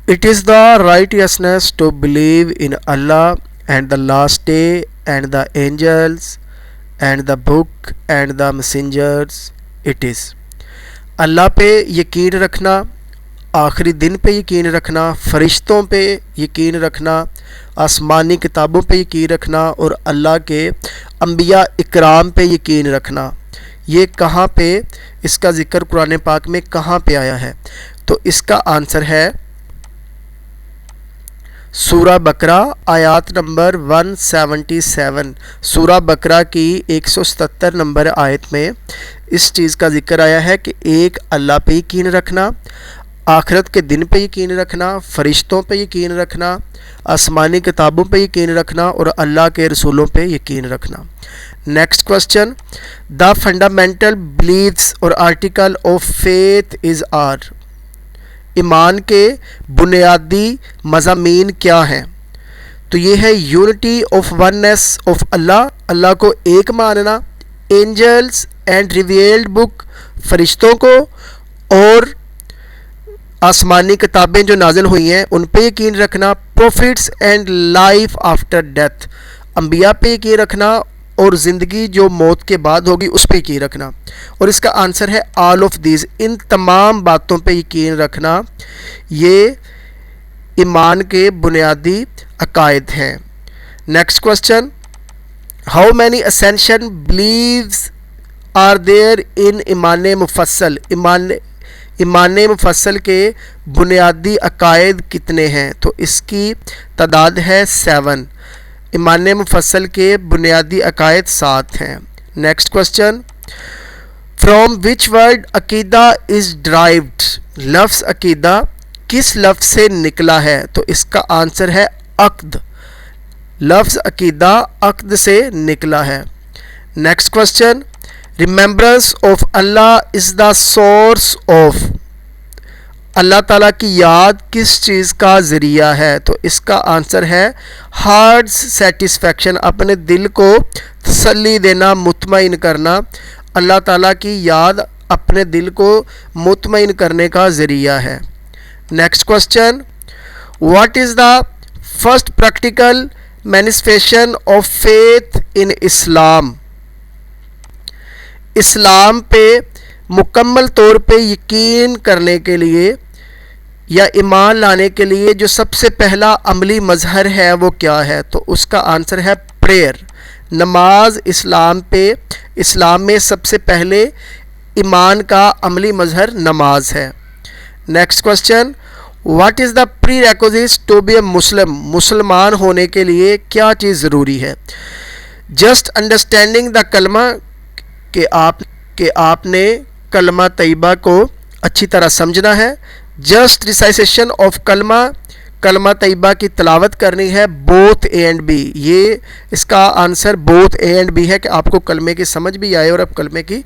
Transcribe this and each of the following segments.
It is the righteousness to believe in Allah and the last day and the angels and the book and the messengers. It is اللہ پہ یقین رکھنا، آخری دن پہ یقین رکھنا، فرشتوں پہ یقین رکھنا، آسمانی کتابوں پہ یقین رکھنا اور اللہ کے انبیاء اکرام پہ یقین رکھنا۔ یہ کہاں پہ اس کا ذکر قرآن پاک میں کہاں پہ آیا ہے؟ تو اس کا آنسر ہے سورہ بقرہ آیات نمبر 177۔ سورہ بقرہ کی 177 نمبر آیت میں اس چیز کا ذکر آیا ہے کہ ایک اللہ پہ یقین رکھنا، آخرت کے دن پہ یقین رکھنا، فرشتوں پہ یقین رکھنا، آسمانی کتابوں پہ یقین رکھنا اور اللہ کے رسولوں پہ یقین رکھنا۔ Next question, the fundamental beliefs اور article of faith is are, ایمان کے بنیادی مضامین کیا ہیں؟ تو یہ ہے unity of oneness of Allah, اللہ کو ایک ماننا، اینجلس اینڈ ریویلڈ بک، فرشتوں کو اور آسمانی کتابیں جو نازل ہوئی ہیں ان پہ یقین رکھنا، prophets and life after death, انبیاء پہ یقین رکھنا اور زندگی جو موت کے بعد ہوگی اس پہ یقین رکھنا۔ اور اس کا آنسر ہے آل آف دیز، ان تمام باتوں پہ یقین رکھنا یہ ایمان کے بنیادی عقائد ہیں۔ Next question, how many essential beliefs are there in ایمان مفصل، ایمان مفصل کے بنیادی عقائد کتنے ہیں؟ تو اس کی تعداد ہے 7، ایمان مفصل کے بنیادی عقائد 7 ہیں۔ Next question, from which word عقیدہ از ڈرائیوڈ، لفظ عقیدہ کس لفظ سے نکلا ہے؟ تو اس کا آنسر ہے عقد، لفظ عقیدہ عقد سے نکلا ہے۔ Next question, remembrance of Allah is the source of, اللہ تعالیٰ کی یاد کس چیز کا ذریعہ ہے؟ تو اس کا آنسر ہے ہارٹ سیٹسفیکشن، اپنے دل کو تسلی دینا، مطمئن کرنا، اللہ تعالیٰ کی یاد اپنے دل کو مطمئن کرنے کا ذریعہ ہے۔ Next question, what is the first practical manifestation of faith in Islam, اسلام پہ مکمل طور پہ یقین کرنے کے لیے یا ایمان لانے کے لیے جو سب سے پہلا عملی مظہر ہے وہ کیا ہے؟ تو اس کا آنسر ہے پریئر، نماز۔ اسلام میں سب سے پہلے ایمان کا عملی مظہر نماز ہے۔ Next question, what is the prerequisites to be a Muslim, مسلمان ہونے کے لیے کیا چیز ضروری ہے؟ جسٹ انڈرسٹینڈنگ دا کلمہ، کہ آپ نے کلمہ طیبہ کو اچھی طرح سمجھنا ہے، جسٹ ریسائٹیشن آف کلمہ طیبہ کی تلاوت کرنی ہے، بوتھ اے اینڈ بی، یہ اس کا answer both A and B ہے کہ آپ کو کلمے کی سمجھ بھی آئے اور آپ کلمے کی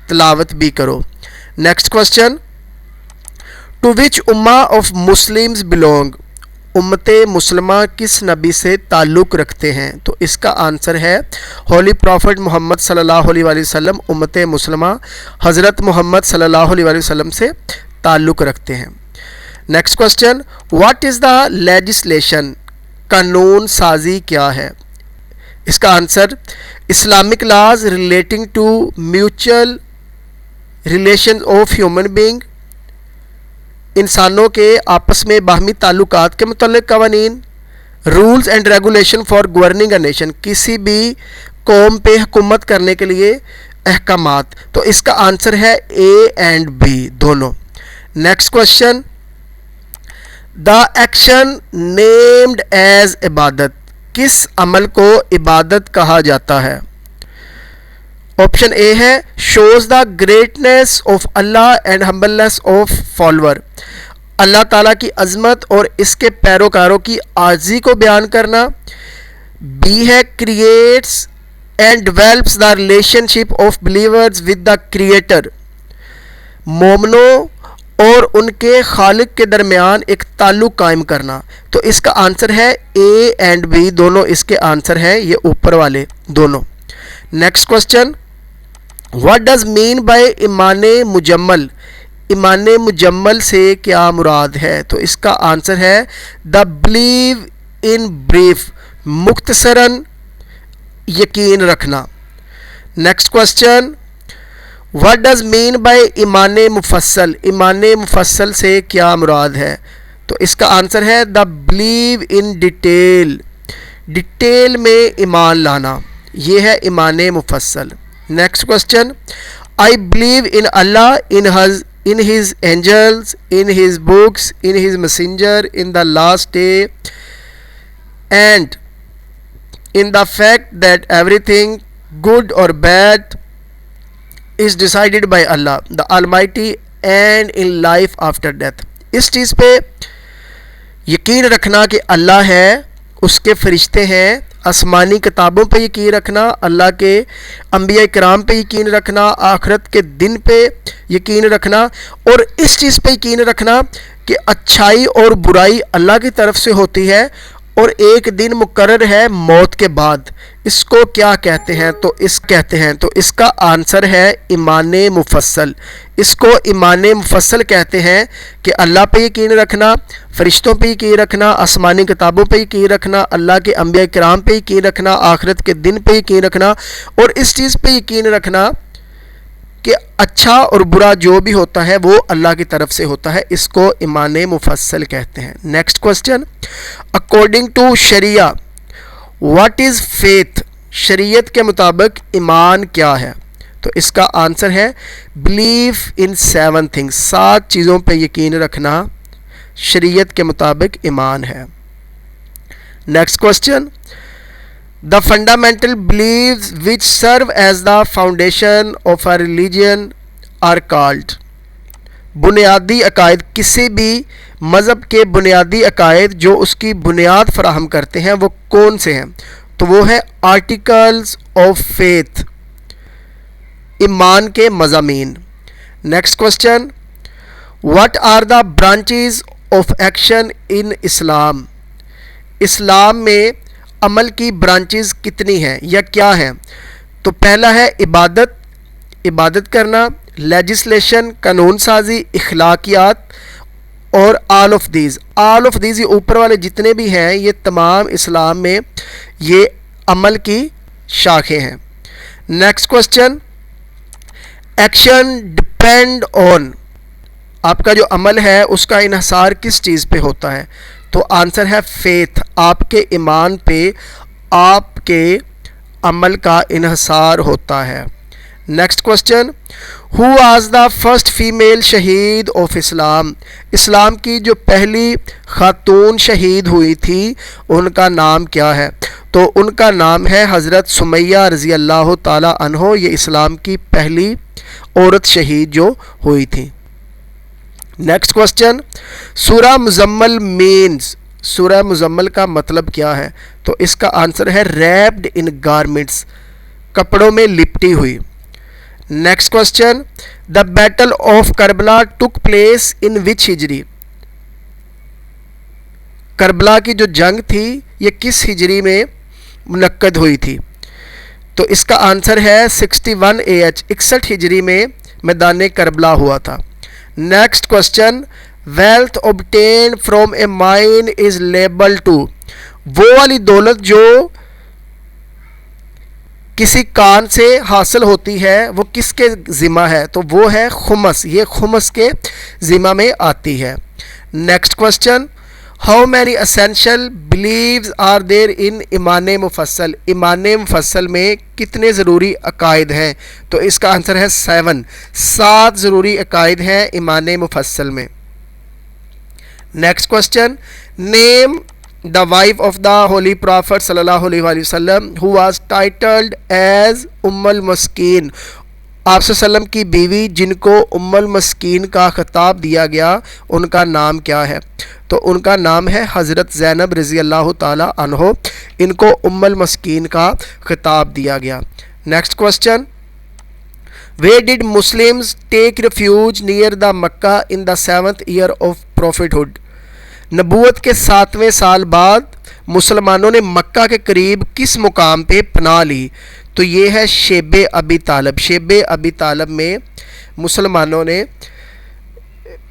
تلاوت بھی کرو۔ نیکسٹ کوسچن، ٹو وچ امہ آف مسلمز بلونگ، امت مسلمہ کس نبی سے تعلق رکھتے ہیں؟ تو اس کا آنسر ہے ہولی پروفٹ محمد صلی اللہ علیہ وآلہ وسلم، امت مسلمہ حضرت محمد صلی اللہ علیہ وآلہ وسلم سے تعلق رکھتے ہیں۔ Next question, what is the legislation, قانون سازی کیا ہے؟ اس کا answer Islamic laws relating to mutual relation of human being, انسانوں کے آپس میں باہمی تعلقات کے متعلق قوانین، rules and regulation for governing a nation, کسی بھی قوم پہ حکومت کرنے کے لیے احکامات۔ تو اس کا آنسر ہے اے اینڈ بی دونوں۔ Next question, the action named as عبادت، کس عمل کو عبادت کہا جاتا ہے؟ آپشن اے ہے shows the greatness of Allah and humbleness of follower, اللہ تعالیٰ کی عظمت اور اس کے پیروکاروں کی عاجزی کو بیان کرنا۔ بی ہے creates and develops the relation ship of believers with the creator, مومنوں اور ان کے خالق کے درمیان ایک تعلق قائم کرنا۔ تو اس کا آنسر ہے اے اینڈ بی دونوں اس کے آنسر ہیں، یہ اوپر والے دونوں۔ Next question, what does mean by ایمان مجمل، ایمان مجمل سے کیا مراد ہے؟ تو اس کا آنسر ہے دا بلیو ان بریف، مختصراً یقین رکھنا۔ Next question, what does mean by ایمان مفصل؟ ایمان مفصل سے کیا مراد ہے؟ تو اس کا آنسر ہے دا بلیو ان ڈیٹیل، ڈیٹیل میں ایمان لانا، یہ ہے ایمان مفصل۔ Next question, I believe in Allah, in his angels, in his books, in his messenger, in the last day, and in the fact that everything good or bad is decided by Allah the Almighty and in life after death۔ اس چیز پہ یقین رکھنا کہ اللہ ہے، اس کے فرشتے ہیں، آسمانی کتابوں پہ یقین رکھنا، اللہ کے انبیاء کرام پہ یقین رکھنا، آخرت کے دن پہ یقین رکھنا، اور اس چیز پہ یقین رکھنا کہ اچھائی اور برائی اللہ کی طرف سے ہوتی ہے اور ایک دن مقرر ہے موت کے بعد۔ اس کو کیا کہتے ہیں؟ تو اس کا آنسر ہے ایمان مفصل۔ اس کو ایمان مفصل کہتے ہیں کہ اللہ پہ یقین رکھنا، فرشتوں پہ یقین رکھنا، آسمانی کتابوں پہ یقین رکھنا، اللہ کے انبیاء کرام پہ یقین رکھنا، آخرت کے دن پہ یقین رکھنا، اور اس چیز پہ یقین رکھنا کہ اچھا اور برا جو بھی ہوتا ہے وہ اللہ کی طرف سے ہوتا ہے۔ اس کو ایمان مفصل کہتے ہیں۔ Next question, according to sharia what is faith? شریعت کے مطابق ایمان کیا ہے؟ تو اس کا آنسر ہے بلیف ان 7 تھنگس، 7 چیزوں پہ یقین رکھنا شریعت کے مطابق ایمان ہے۔ Next question, the fundamental beliefs which serve as the foundation of a religion are called۔ بنیادی عقائد، کسی بھی مذہب کے بنیادی عقائد جو اس کی بنیاد فراہم کرتے ہیں وہ کون سے ہیں؟ تو وہ ہے آرٹیکلز آف فیتھ، ایمان کے مضامین۔ Next question, what are the branches of action in اسلام؟ اسلام میں عمل کی برانچز کتنی ہیں یا کیا ہیں؟ تو پہلا ہے عبادت کرنا، لیجسلیشن قانون سازی، اخلاقیات، اور آل آف دیز یہ اوپر والے جتنے بھی ہیں یہ تمام اسلام میں یہ عمل کی شاخیں ہیں۔ Next question, action depend on, آپ کا جو عمل ہے اس کا انحصار کس چیز پہ ہوتا ہے؟ تو آنسر ہے فیتھ، آپ کے ایمان پہ آپ کے عمل کا انحصار ہوتا ہے۔ Next question, who was the first female شہید آف اسلام؟ اسلام کی جو پہلی خاتون شہید ہوئی تھی ان کا نام کیا ہے؟ تو ان کا نام ہے حضرت سمیہ رضی اللہ تعالی عنہ، یہ اسلام کی پہلی عورت شہید جو ہوئی تھی۔ نیکسٹ کوسچن، سورہ مزمل مینز، سورہ مزمل کا مطلب کیا ہے؟ تو اس کا آنسر ہے ریپڈ ان گارمنٹس، کپڑوں میں لپٹی ہوئی۔ Next question, the battle of Karbala took place in which ہجری؟ کربلا کی جو جنگ تھی یہ کس ہجری میں منعقد ہوئی تھی؟ تو اس کا آنسر ہے 61 AH، 61 ہجری میں میدان کربلا ہوا تھا۔ Next question, wealth obtained from a mine is labeled to؟ وہ والی دولت جو کسی کان سے حاصل ہوتی ہے وہ کس کے ذمہ ہے؟ تو وہ ہے خمس، یہ خمس کے ذمہ میں آتی ہے۔ Next question, how many essential beliefs are there in ایمان مفصل؟ ایمان مفصل میں کتنے ضروری عقائد ہیں؟ تو اس کا آنسر ہے 7 ضروری عقائد ہیں ایمان مفصل میں۔ Next question, name the wife of the Holi profit صلی اللہ علیہ وآلہ وسلم ہو واز ٹائٹلڈ ایز ام المسکین؟ آپ صلی اللہ علیہ وسلم کی بیوی جن کو ام المسکین کا خطاب دیا گیا ان کا نام کیا ہے؟ تو ان کا نام ہے حضرت زینب رضی اللہ تعالی عنہ، ان کو ام المسکین کا خطاب دیا گیا۔ Next question, where did Muslims take refuge near the Mecca in the 7th year of prophethood؟ نبوت کے 7ویں سال بعد مسلمانوں نے مکہ کے قریب کس مقام پہ پناہ لی؟ تو یہ ہے شیب ابی طالب۔ شیب ابی طالب میں مسلمانوں نے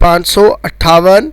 558